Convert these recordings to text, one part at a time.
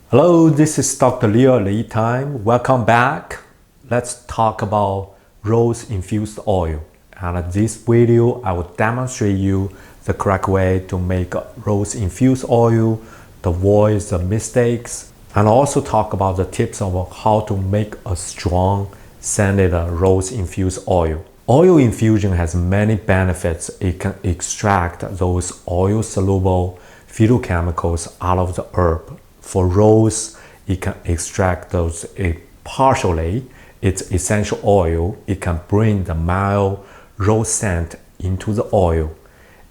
Hello, this is Dr. Leo LeTime. Welcome back. Let's talk about rose infused oil. And in this video, I will demonstrate you the correct way to make rose infused oil, to avoid the mistakes, and also talk about the tips of how to make a strong scented rose infused oil. Oil infusion has many benefits. It can extract those oil soluble phytochemicals out of the herb. For rose, it can extract those partially its essential oil. It can bring the mild rose scent into the oil.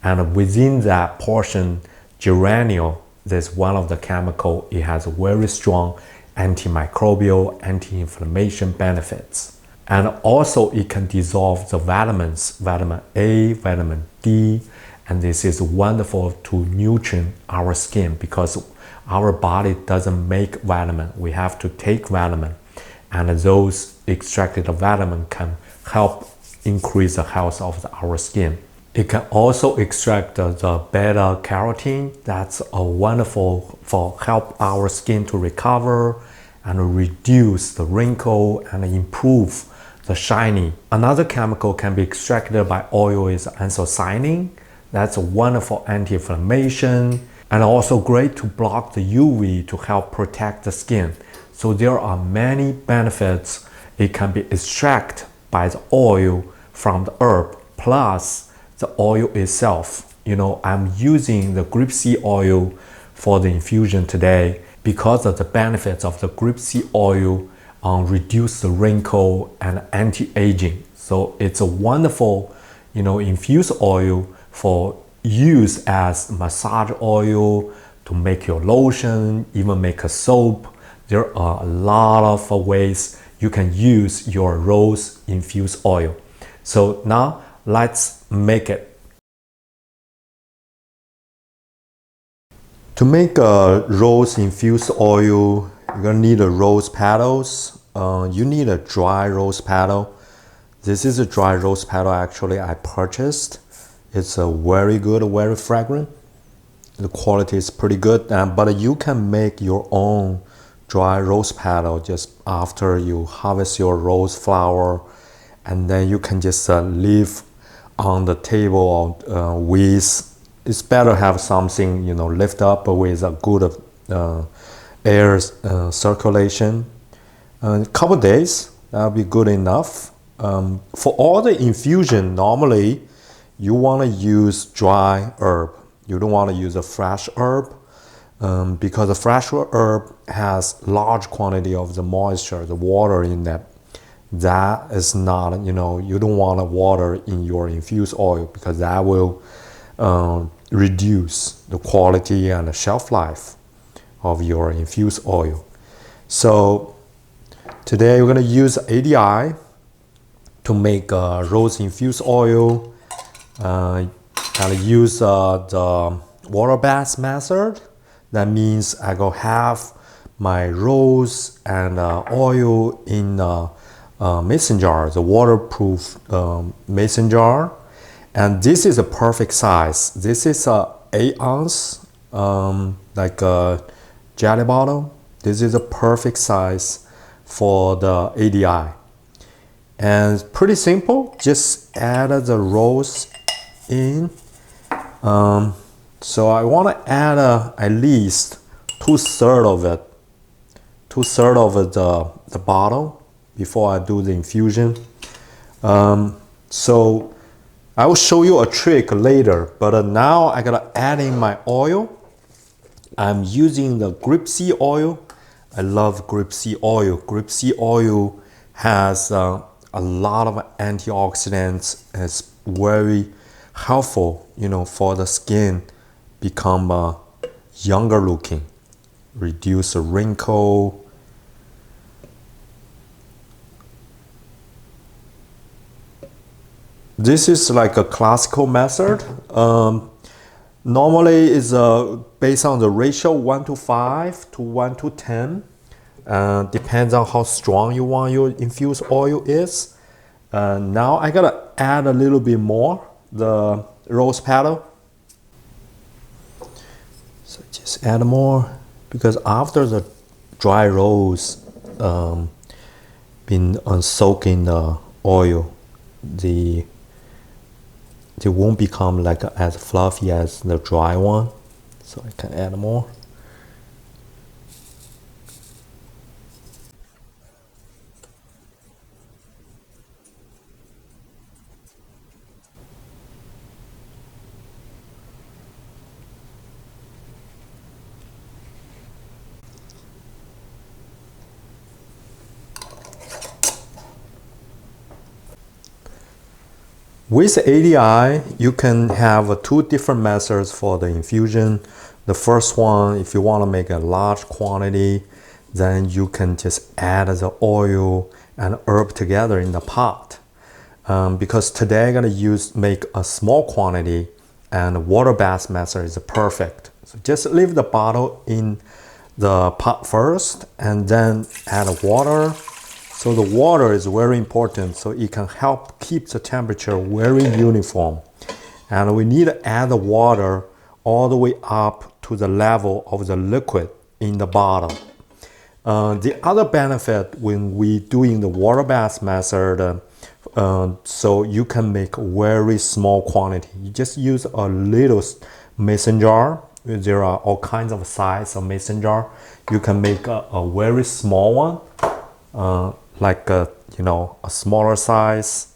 And within that portion, geraniol, that's one of the chemical. It has very strong antimicrobial, anti-inflammation benefits. And also it can dissolve the vitamins, vitamin A, vitamin D, and this is wonderful to nutrient our skin because our body doesn't make vitamin. We have to take vitamin, and those extracted vitamin can help increase the health of our skin. It can also extract the beta carotene. That's a wonderful for help our skin to recover and reduce the wrinkle and improve the shiny. Another chemical can be extracted by oil is anthocyanin. That's a wonderful anti-inflammation and also great to block the UV to help protect the skin. So there are many benefits. It can be extracted by the oil from the herb plus the oil itself. I'm using the grapeseed oil for the infusion today because of the benefits of the grapeseed oil reduce the wrinkle and anti-aging. So it's a wonderful, infused oil for use as massage oil, to make your lotion, even make a soap. There are a lot of ways you can use your rose infused oil. So now let's make it. To make a rose infused oil, you're gonna need a rose petals. You need a dry rose petal. This is a dry rose petal actually I purchased. It's a very good, very fragrant. The quality is pretty good, but you can make your own dry rose petal just after you harvest your rose flower, and then you can just leave on the table with. It's better have something lift up with a good air circulation. A couple days, that'll be good enough. For all the infusion, normally you want to use dry herb. You don't want to use a fresh herb because the fresh herb has large quantity of the moisture, the water in that. That is not, you don't want water in your infused oil because that will reduce the quality and the shelf life of your infused oil. So today we're going to use ADI to make rose infused oil. I'll use the water bath method. That means I go half my rose and oil in mason jar, the waterproof mason jar. And this is a perfect size. This is a 8 ounce, like a jelly bottle. This is a perfect size for the ADI. And it's pretty simple. Just add the rose in. So I want to add at least 2/3 of it. 2/3 of the bottle before I do the infusion. So I will show you a trick later, but now I gotta add in my oil. I'm using the grapeseed oil. I love grapeseed oil. Grapeseed oil has a lot of antioxidants. It's very helpful, for the skin become younger looking, reduce the wrinkle. This is like a classical method. Normally it's based on the ratio 1:5 to 1:10. Depends on how strong you want your infused oil is. Now I gotta add a little bit more, the rose petal. So just add more because after the dry rose been soaked in the oil, they won't become like as fluffy as the dry one. So I can add more. With ADI, you can have two different methods for the infusion. The first one, if you want to make a large quantity, then you can just add the oil and herb together in the pot. Because today I'm going to make a small quantity, and water bath method is perfect. So just leave the bottle in the pot first and then add water. So the water is very important, so it can help keep the temperature very uniform. And we need to add the water all the way up to the level of the liquid in the bottle. The other benefit when we doing the water bath method, so you can make very small quantity. You just use a little mason jar. There are all kinds of size of mason jar. You can make a very small one. Like a smaller size,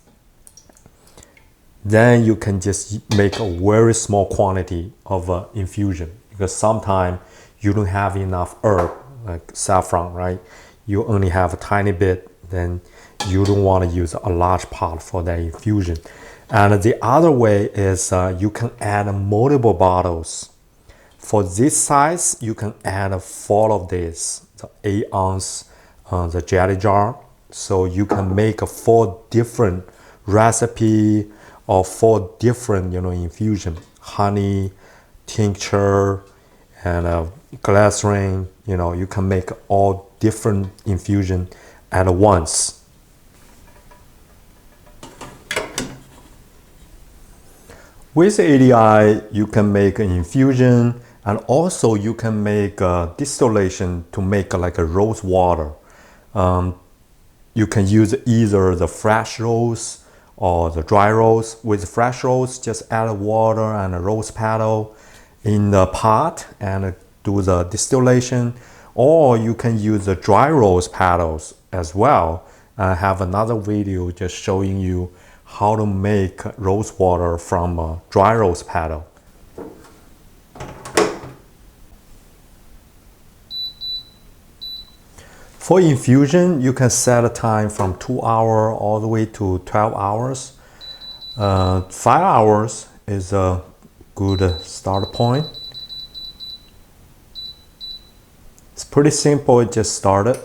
then you can just make a very small quantity of infusion, because sometimes you don't have enough herb like saffron, right? You only have a tiny bit, then you don't want to use a large pot for that infusion. And the other way is you can add multiple bottles. For this size, you can add 4 of these, the 8-ounce the jelly jar. So you can make 4 different recipe or 4 different infusion: honey, tincture, and glycerin. You can make all different infusion at once. With ADI, you can make an infusion, and also you can make a distillation to make like a rose water. You can use either the fresh rose or the dry rose. With fresh rose, just add water and a rose petal in the pot and do the distillation. Or you can use the dry rose petals as well. I have another video just showing you how to make rose water from a dry rose petal. For infusion, you can set a time from 2 hours all the way to 12 hours. 5 hours is a good start point. It's pretty simple, it just started.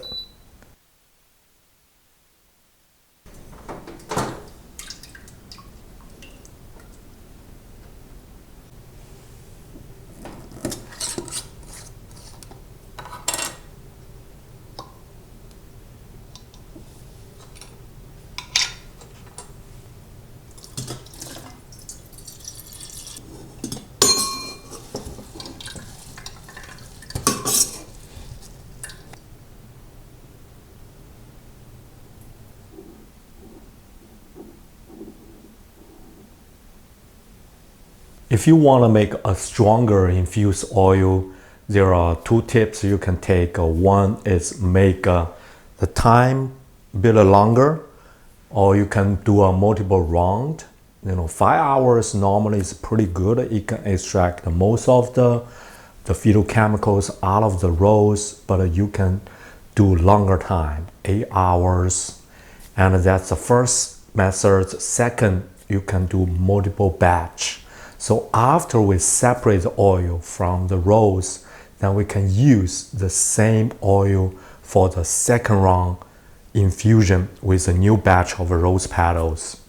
If you want to make a stronger infused oil, there are 2 tips you can take. One is make the time a bit longer, or you can do a multiple round. 5 hours normally is pretty good. It can extract most of the phytochemicals out of the rose, but you can do longer time, 8 hours. And that's the first method. Second, you can do multiple batch. So after we separate the oil from the rose, then we can use the same oil for the second round infusion with a new batch of rose petals.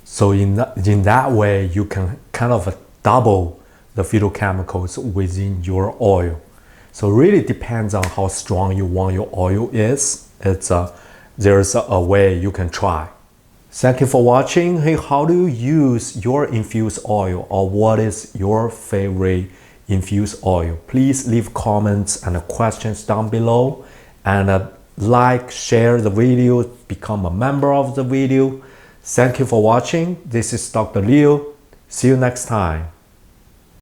So in that way, you can kind of double the phytochemicals within your oil. So it really depends on how strong you want your oil is. There's a way you can try. Thank you for watching. Hey, how do you use your infused oil, or what is your favorite infused oil? Please leave comments and questions down below, and like, share the video, become a member of the video. Thank you for watching. This is Dr. Leo. See you next time.